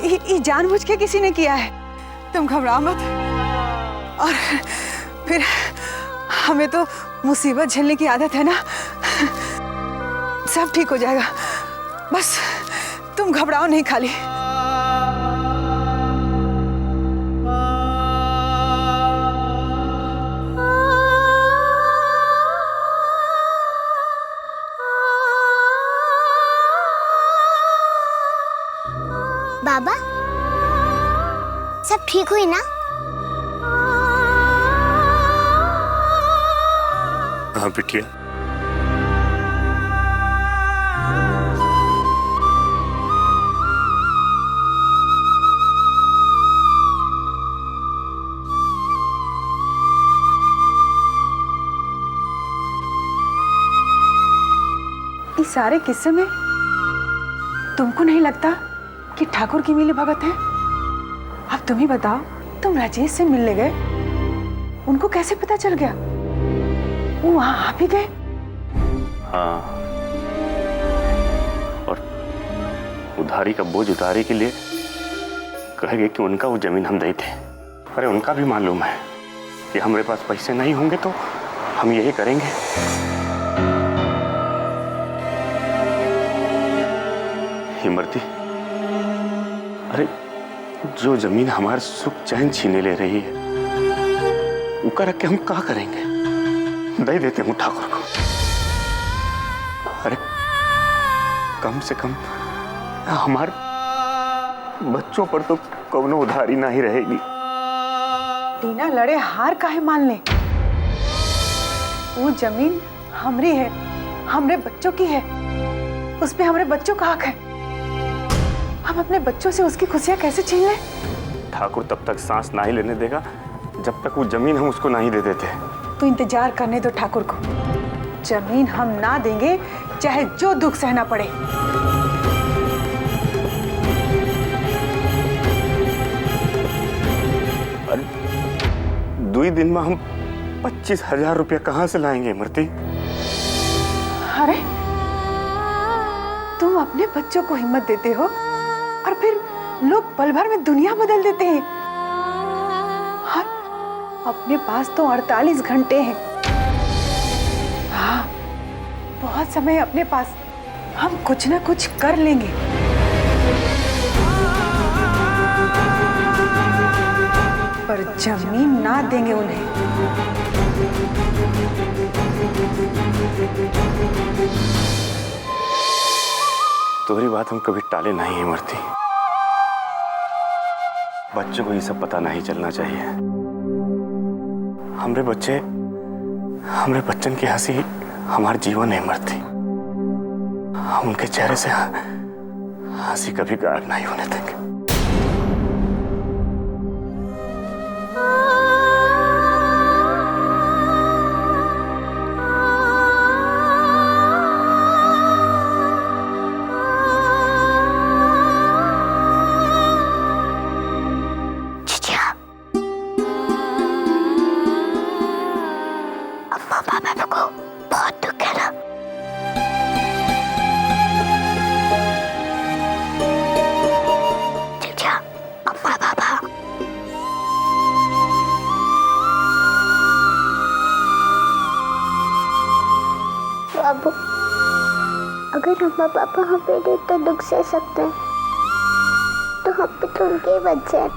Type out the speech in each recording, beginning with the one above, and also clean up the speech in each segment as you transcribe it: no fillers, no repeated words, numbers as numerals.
ये जानबूझ के किसी ने किया है। तुम घबराओ मत। और फिर हमें तो मुसीबत झेलने की आदत है ना, सब ठीक हो जाएगा। बस तुम घबराओ नहीं खाली। बाबा, सब ठीक हुई ना? हाँ बिटिया, इस सारे किस्से में तुमको नहीं लगता कि ठाकुर की मिली भगत है? अब तुम ही बताओ, तुम राजेश से मिलने गए, उनको कैसे पता चल गया? वो वहां आ भी गए? हाँ, और उधारी का बोझ उतारे के लिए कह गए कि उनका वो जमीन हम दे थे। अरे उनका भी मालूम है कि हमारे पास पैसे नहीं होंगे तो हम यही करेंगे। इमरती, अरे जो जमीन हमारे सुख चैन छीने ले रही है, उका रख के हम क्या करेंगे? दे देते हूँ ठाकुर को। अरे कम से कम हमारे बच्चों पर तो कौनो उधारी नहीं रहेगी। टीना लड़े हार काहे मान ले? वो जमीन हमरी है, हमरे बच्चों की है, उस पे हमरे बच्चों का हक है। हम अपने बच्चों से उसकी खुशियां कैसे छीन ले? ठाकुर तब तक सांस नहीं लेने देगा जब तक वो जमीन हम उसको नहीं दे देते। तो इंतजार करने दो ठाकुर को। जमीन हम ना देंगे, चाहे जो दुख सहना पड़े। अरे 2 दिन में हम 25,000 रुपया कहाँ से लाएंगे इमरती? अरे तुम अपने बच्चों को हिम्मत देते हो और फिर लोग पल भर में दुनिया बदल देते हैं। हाँ, अपने पास तो 48 घंटे हैं। हाँ, बहुत समय है अपने पास, हम कुछ ना कुछ कर लेंगे। पर जमीन ना देंगे उन्हें। तुम्हारी बात हम कभी टाले नहीं इमरती। बच्चों को ये सब पता नहीं चलना चाहिए। हमरे बच्चन की हंसी हमारा जीवन है इमरती। हम उनके चेहरे से हंसी कभी गायब नहीं होने देंगे। बाबू, अगर मम्मा पापा हमें नहीं तो दुख सह सकते हैं, तो हम भी तो उनके ही बच्चे हैं।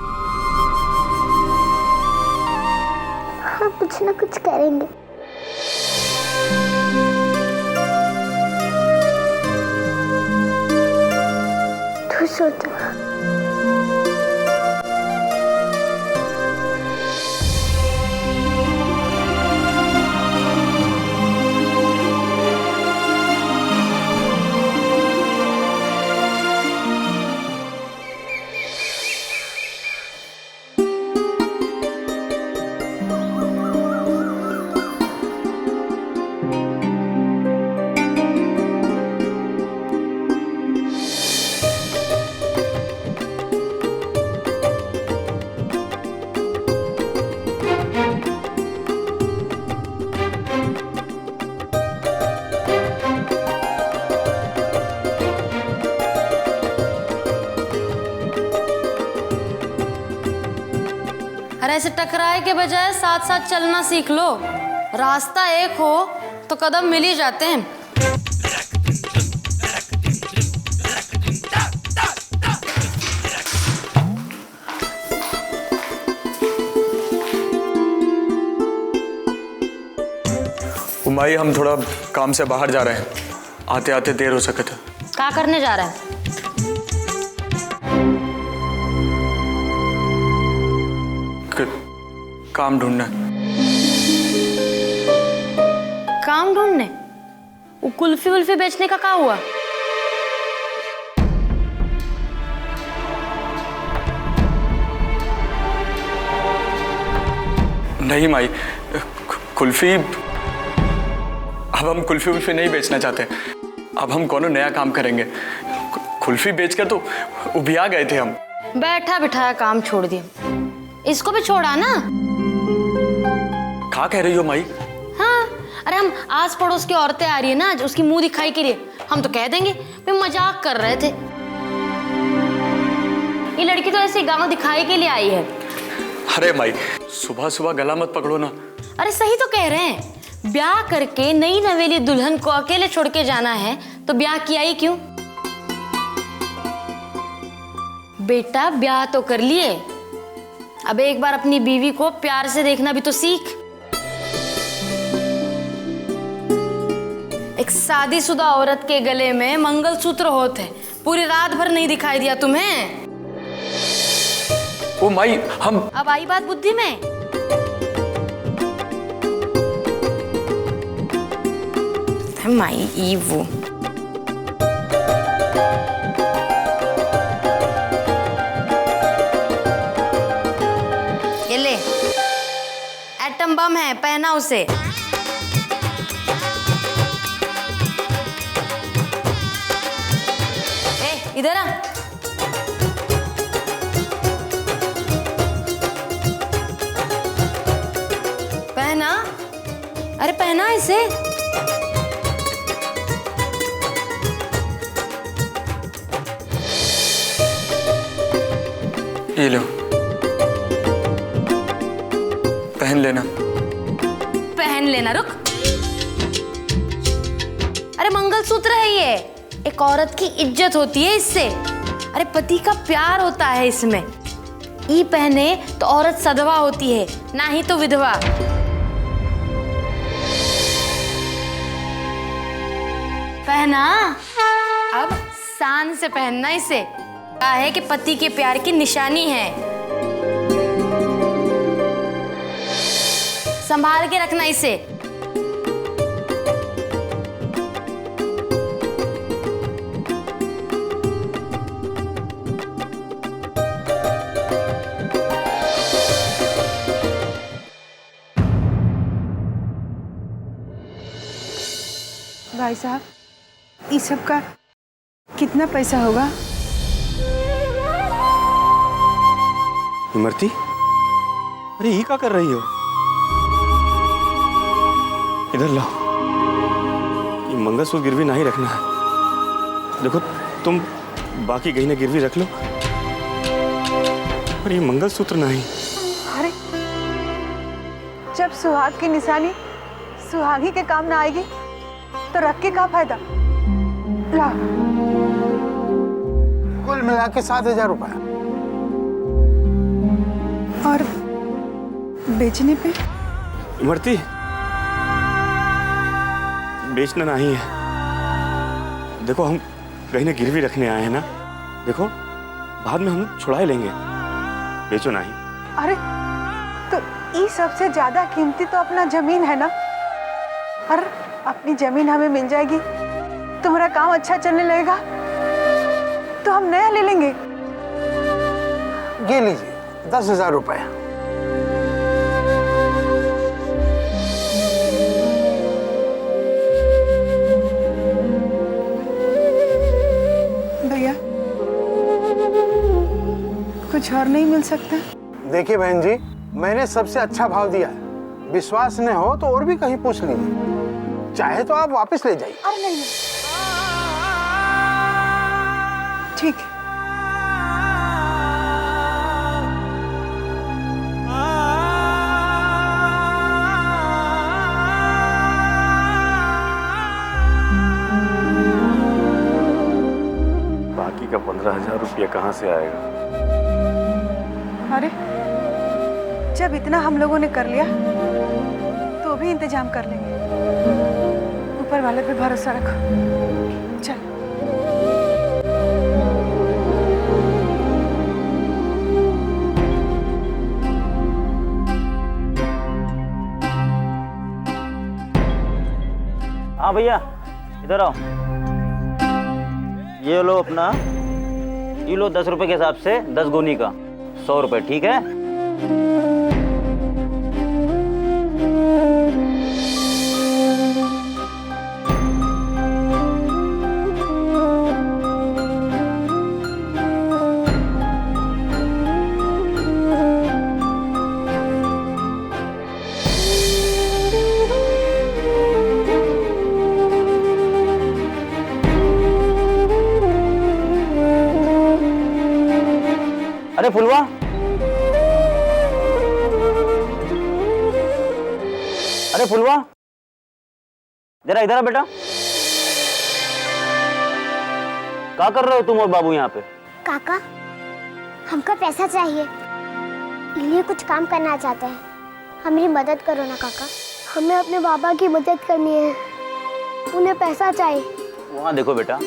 हम कुछ ना कुछ करेंगे। तू सोच। अरे ऐसे टकराए के बजाय साथ साथ चलना सीख लो। रास्ता एक हो तो कदम मिल ही जाते हैं। भाई हम थोड़ा काम से बाहर जा रहे हैं, आते आते देर हो सके थे। क्या करने जा रहा है? काम ढूंढना। काम ढूंढने? वो कुल्फी वुल्फी बेचने का क्या हुआ? नहीं माई, कुल्फी अब हम कुल्फी वुल्फी नहीं बेचना चाहते। अब हम कोनो नया काम करेंगे। कुल्फी बेचकर तो उबिया गए थे हम। बैठा बिठाया काम छोड़ दिया, इसको भी छोड़ा ना। क्या कह रही हो माई? हाँ, अरे हम आस पड़ोस की औरतें आ रही है ना, उसकी मुंह दिखाई के लिए हम तो कह देंगे वे मजाक कर रहे थे। ये लड़की तो ऐसे गांव दिखाई के लिए आई है। अरे माई, सुबह सुबह गला मत पकड़ो ना। अरे सही तो कह रहे हैं, ब्याह करके नई नवेली दुल्हन को अकेले छोड़ के जाना है तो ब्याह किया ही क्यों? बेटा ब्याह तो कर लिए, अब एक बार अपनी बीवी को प्यार से देखना भी तो सीख। एक शादीशुदा औरत के गले में मंगलसूत्र होते हैं, पूरी रात भर नहीं दिखाई दिया तुम्हें? ओ माई, हम अब आई बात बुद्धि में? माई ई वो ये ले, एटम बम है, पहना उसे। ए इधर आ। पहना, अरे पहना इसे। ये लो, पहन लेना। पहन लेना, रुक। अरे मंगलसूत्र है ये, एक औरत की इज्जत होती है इससे। अरे पति का प्यार होता है इसमें। ई पहने तो औरत सधवा होती है, ना ही तो विधवा। पहना, अब शान से पहनना इसे। कहा है कि पति के प्यार की निशानी है। संभाल के रखना इसे। भाई साहब, इस सब का कितना पैसा होगा? इमरती, अरे ये क्या कर रही हो? इधर लाओ, ये मंगलसूत्र गिरवी नहीं रखना है। देखो तुम बाकी गहने गिरवी रख लो, पर ये मंगलसूत्र नहीं। अरे जब सुहाग की निशानी सुहागी के काम ना आएगी तो रख के क्या फायदा? ला। कुल मिला के 7,000 रुपए। और बेचने पे? इमरती, बेचना नहीं है। देखो हम गहने गिरवी रखने आए हैं ना, देखो बाद में हम छुड़ाए लेंगे, बेचो नहीं। अरे तो ये सबसे ज्यादा कीमती तो अपना जमीन है ना, और अपनी जमीन हमें मिल जाएगी, तुम्हारा काम अच्छा चलने लगेगा तो हम नया ले लेंगे। ये लीजिए 10,000 रुपए। भैया कुछ और नहीं मिल सकता? देखिए बहन जी, मैंने सबसे अच्छा भाव दिया है। विश्वास न हो तो और भी कहीं पूछ लीजिए, चाहे तो आप वापस ले जाइए। अरे नहीं, ठीक है। 15,000 रुपया कहाँ से आएगा? अरे जब इतना हम लोगों ने कर लिया तो भी इंतजाम कर लेंगे। ऊपर वाले पे भरोसा रखो। चल। हाँ भैया इधर आओ। ये लो अपना, ये लो 10 रुपए के हिसाब से 10 गुनी का 100 रुपए, ठीक है? अरे फुलवा, अरे फुलवा, जरा इधर आ बेटा। क्या कर रहे हो तुम और बाबू यहाँ पे? काका, हमको पैसा चाहिए, इसलिए कुछ काम करना चाहते हैं। हमारी मदद करो ना काका। हमें अपने बाबा की मदद करनी है, उन्हें पैसा चाहिए। वहाँ देखो बेटा,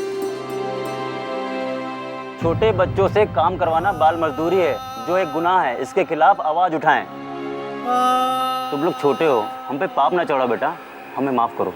छोटे बच्चों से काम करवाना बाल मजदूरी है, जो एक गुनाह है। इसके खिलाफ आवाज उठाएं। तुम लोग छोटे हो, हम पे पाप ना चढ़ाओ बेटा, हमें माफ करो।